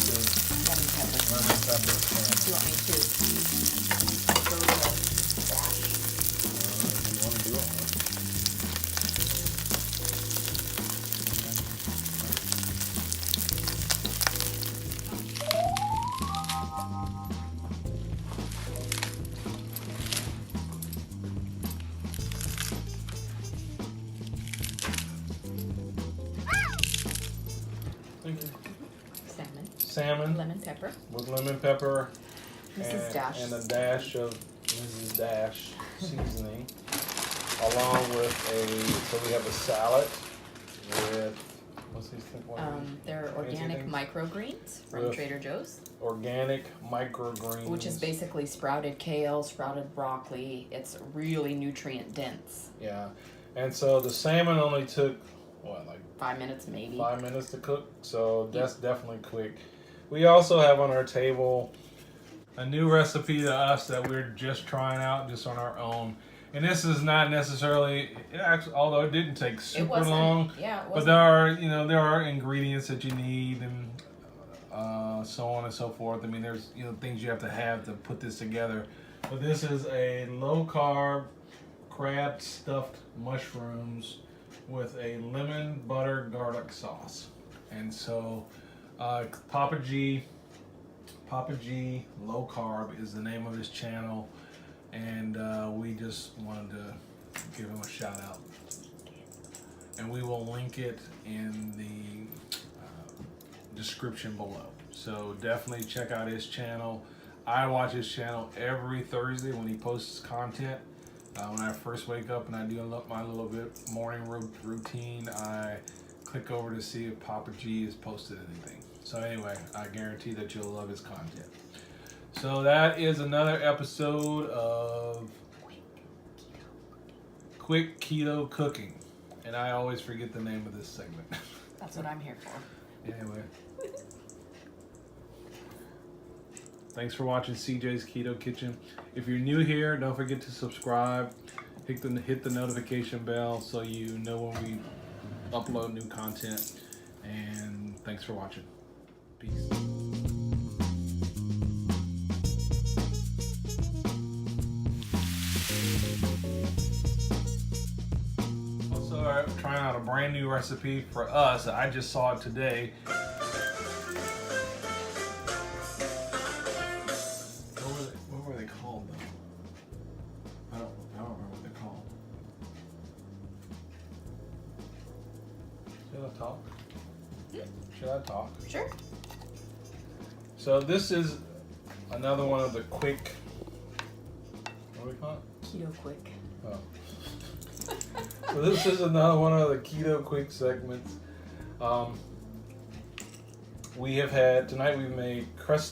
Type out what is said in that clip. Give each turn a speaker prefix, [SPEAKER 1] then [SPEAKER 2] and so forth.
[SPEAKER 1] this is
[SPEAKER 2] lemon pepper.
[SPEAKER 1] lemon pepper salmon.
[SPEAKER 2] Do you want me to go to the dash?
[SPEAKER 1] If you want to do it. Thank you. Salmon
[SPEAKER 2] Lemon pepper.
[SPEAKER 1] with lemon pepper
[SPEAKER 2] Mrs. Dash.
[SPEAKER 1] and a dash of Mrs. Dash seasoning, along with so we have a salad with what's these things?
[SPEAKER 2] They're organic microgreens from
[SPEAKER 1] With
[SPEAKER 2] Trader Joe's,
[SPEAKER 1] organic microgreens,
[SPEAKER 2] which is basically sprouted kale, sprouted broccoli. It's really nutrient dense.
[SPEAKER 1] yeah. And so the salmon only took like
[SPEAKER 2] 5 minutes maybe.
[SPEAKER 1] 5 minutes to cook, so that's definitely quick. We also have on our table a new recipe to us that we're just trying out just on our own. And this is not necessarily, although it didn't take super long.
[SPEAKER 2] Yeah, it
[SPEAKER 1] but
[SPEAKER 2] wasn't.
[SPEAKER 1] there are ingredients that you need and so on and so forth. I mean, there's things you have to put this together. But this is a low carb crab stuffed mushrooms with a lemon butter garlic sauce. And so Papa G Low Carb is the name of his channel, and we just wanted to give him a shout out. And we will link it in the description below. So definitely check out his channel. I watch his channel every Thursday when he posts content. When I first wake up and I do my little bit morning routine, I click over to see if Papa G has posted anything. So anyway, I guarantee that you'll love his content. So that is another episode of Quick Keto Cooking. And I always forget the name of this segment.
[SPEAKER 2] That's what I'm here for.
[SPEAKER 1] Anyway. Thanks for watching CJ's Keto Kitchen. If you're new here, don't forget to subscribe. Hit the notification bell so you know when we upload new content. And thanks for watching. Peace. Also, I'm trying out a brand new recipe for us. I just saw it today. What were they called though? I don't remember what they're called. Should I talk? Should I talk?
[SPEAKER 2] Sure.
[SPEAKER 1] So this is another one of the quick, what do we call it?
[SPEAKER 2] Keto Kwik.
[SPEAKER 1] Oh. So this is another one of the Keto Kwik segments. We have had, tonight we made crust